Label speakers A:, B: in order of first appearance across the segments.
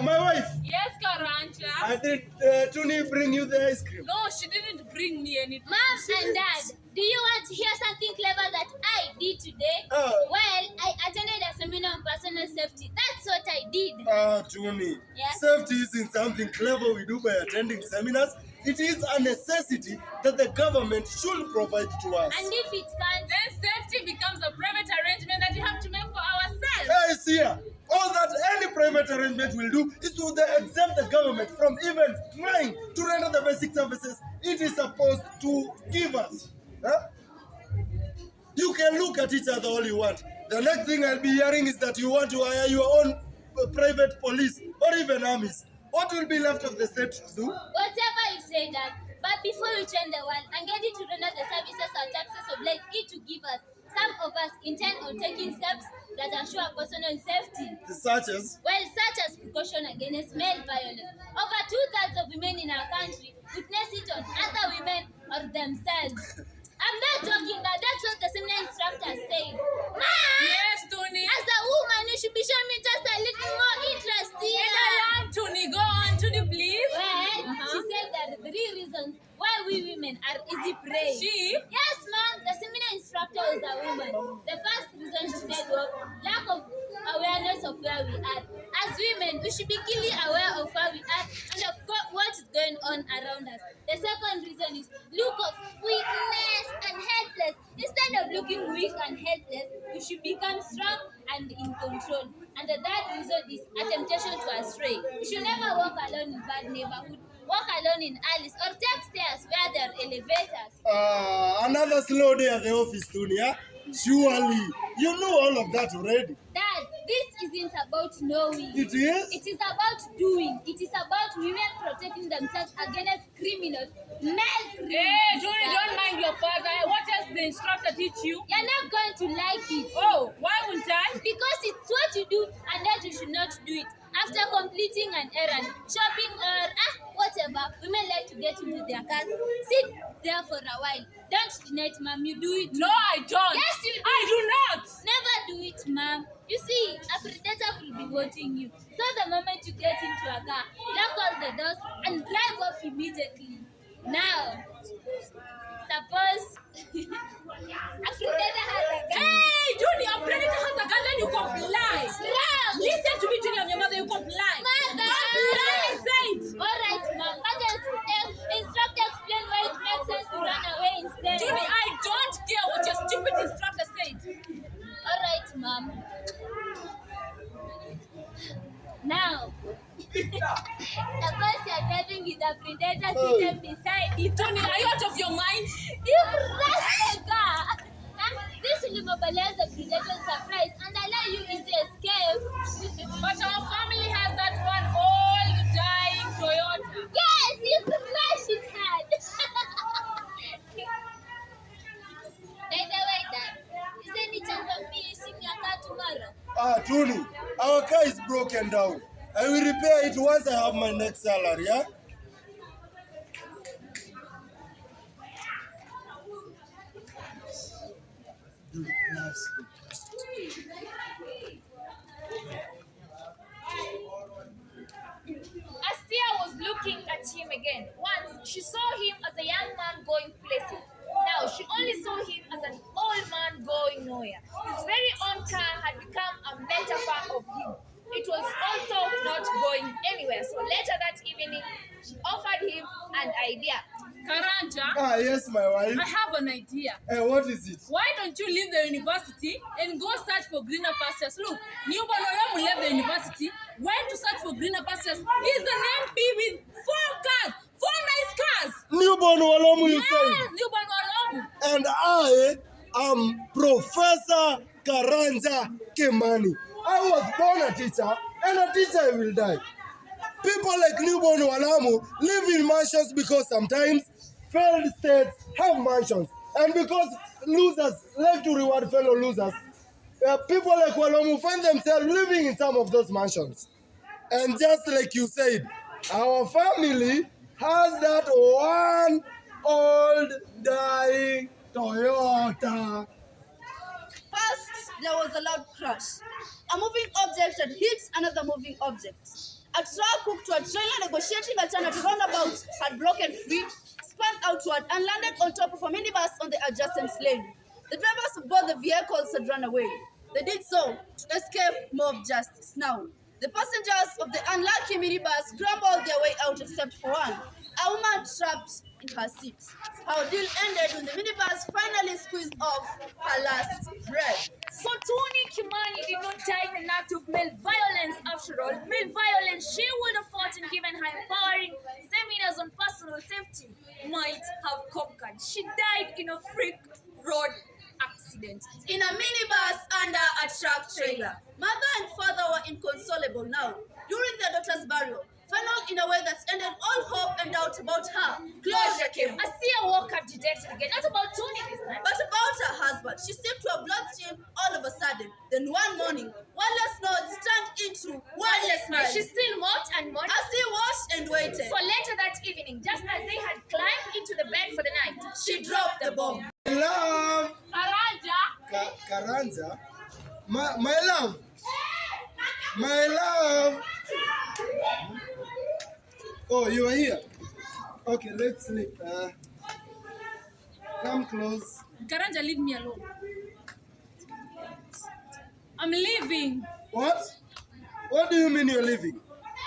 A: My wife.
B: Yes, Karanja.
A: I did Tuni bring you the ice cream?
B: No, she didn't bring me anything.
C: Mom and Dad, do you want to hear something clever that I did today? Well, I attended a seminar on personal safety. That's what I did.
A: Tuni.
C: Yes?
A: Safety isn't something clever we do by attending seminars. It is a necessity that the government should provide to us.
C: And if it can't,
B: Then safety becomes a private arrangement that you have to make for ourselves.
A: Hey, see here. All that any private arrangement will do is to exempt the government from even trying to render the basic services it is supposed to give us. Huh? You can look at each other all you want. The next thing I'll be hearing is that you want to hire your own private police or even armies. What will be left of the state to do?
C: whatever you say, Dad. But before we change the world and get it to render the services or taxes oblige it to give us, some of us intend on taking steps that ensure personal safety.
A: Such as?
C: Well, such as precaution against male violence. Over 2/3 of women in our country witness it on other women or themselves. I'm not joking now. That's what the seminar instructor said. Mom!
B: Yes, Tuni.
C: As a woman, you should be showing me just a little more interest here.
B: And I am Tuni. Go on, Tuni, please.
C: Well, she said there are 3 reasons why we women are easy prey.
B: She?
C: Yes, ma'am. The seminar instructor is a woman. The first reason she said was lack of awareness of where we are. As women, we should be keenly aware of where we are and of what is going on around us. The second reason is look of weakness and helpless. Instead of looking weak and helpless, we should become strong and in control. And the third reason is a temptation to astray. We should never walk alone in bad neighborhood, walk alone in alleys, or take stairs where there are elevators.
A: Another slow day at the office, Tuni, huh? Surely. You know all of that already.
C: Dad, this isn't about knowing.
A: It is?
C: It is about doing. It is about women protecting themselves against criminals, male criminals.
B: Hey, Tuni, don't mind your father. What else did the instructor teach you?
C: You're not going to like it.
B: Oh, why wouldn't I?
C: Because it's what you do and that you should not do it. After completing an errand, shopping or whatever, women like to get into their cars, sit there for a while. Don't deny it, ma'am. You do it.
B: No, I don't.
C: Yes, you do.
B: I do not.
C: Never do it, ma'am. You see, a predator will be watching you. So the moment you get into a car, lock all the doors and drive off immediately. Now, suppose a predator has a gun.
B: Hey, Junior, a predator has a gun, then you comply.
C: Wrong.
B: Listen to me, Junior, and your mother, you comply.
C: Mother.
B: Comply, I said.
C: All right, ma'am. But instructor explain why it makes sense to run away instead.
B: Junior, I don't care what your stupid instructor said.
C: All right, ma'am. Now, suppose you're driving with a predator sitting beside you.
B: Tuni, are you out of your mind?
C: You crash the car. This will immobilize the predator's surprise and allow you to escape.
B: But our family has that one old dying Toyota.
C: Yes, you crash it hard. By the way, Dad, is there any chance of me using your car tomorrow?
A: Tuni, our car is broken down. I will repair it once I have my next salary, yeah?
D: Astia was looking at him again. Once, she saw him as a young man going places. Now, she only saw him as an old man going nowhere. His very own car had become a metaphor of him. It was also not going anywhere. So later that evening, she offered him an idea.
B: Karanja,
A: Yes, my wife.
B: I have an idea.
A: What is it?
B: Why don't you leave the university and go search for greener pastures? Look, newborn Olamu left the university, went to search for greener pastures. He's an MP with 4 cars, 4 nice cars.
A: Newborn Walomu, you say?
B: Yes, newborn Olamu.
A: And I am Professor Karanja Kimani. I was born a teacher, and a teacher will die. People like newborn Walamu live in mansions because sometimes failed states have mansions. And because losers like to reward fellow losers, people like Walamu find themselves living in some of those mansions. And just like you said, our family has that one old dying Toyota.
E: First, there was a loud crash. A moving object had hit another moving object. A truck hooked to a trailer negotiating alternative roundabout had broken free, spun outward, and landed on top of a minibus on the adjacent lane. The drivers of both the vehicles had run away. They did so to escape mob justice. Now, the passengers of the unlucky minibus scrambled their way out except for one, a woman trapped in her seat. Our deal ended when the minibus finally squeezed off her last breath.
D: So Tuni Kimani did not die in an act of male violence after all. Male violence she would have fought and given her empowering seminars on personal safety might have conquered. She died in a freak road accident.
E: In a minibus under a truck trailer. Mother and father were inconsolable now. During their daughter's burial, funneled in a way that ended all hope and doubt about her, closure came.
D: Asia woke up dejected again. Not about Tuni this time,
E: but about her husband. She seemed to have lost him all of a sudden. Then one morning, wordless notes turned into wordless night.
D: She still mocked and mocked
E: as he watched and waited.
D: So later that evening, just as they had climbed into the bed for the night,
E: she dropped the bomb.
A: Love.
B: Karanja.
A: Karanja. My love. My love. Oh, you are here. Okay, let's sleep. Come close.
B: Karanja, leave me alone. I'm leaving.
A: What? What do you mean you're leaving?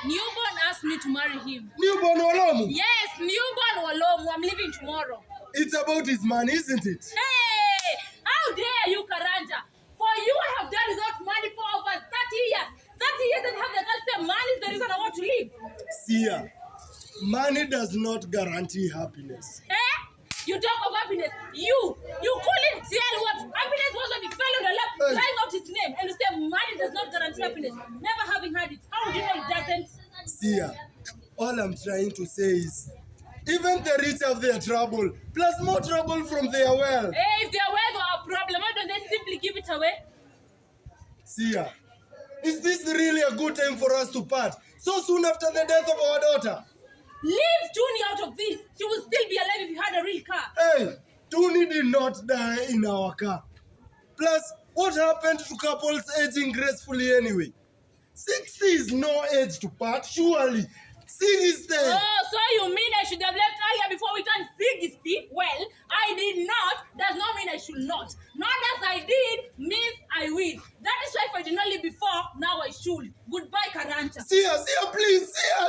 B: Newborn asked me to marry him.
A: Newborn Walomu?
B: Yes, newborn Walomu. I'm leaving tomorrow.
A: It's about his money, isn't it?
B: Hey! How dare you, Karanja? For you, I have done without money for over 30 years. 30 years and have the goddamn money is the reason I want to leave.
A: Sia, money does not guarantee happiness.
B: Eh? You talk of happiness. You couldn't tell what happiness was when it fell on the lap, crying out his name, and you say money does not guarantee happiness. Never having had it. How do you know it doesn't?
A: Sia, all I'm trying to say is, even the rich have their trouble, plus more trouble from their wealth.
B: Hey, if their wealth were a problem, why don't they simply give it away?
A: Sia, is this really a good time for us to part so soon after the death of our daughter?
B: Leave Tuni out of this. She will still be alive if you had a real car.
A: Hey, Tuni did not die in our car. Plus, what happened to couples aging gracefully anyway? 60 is no age to part, surely. 60.
B: Oh, so you mean I should have left earlier before we turned 60? Well, I did not. Does not mean I should not. Not as I did means I will. That is why if I did not leave before, now I should. Goodbye, Karanja.
A: Sia, please, Sia.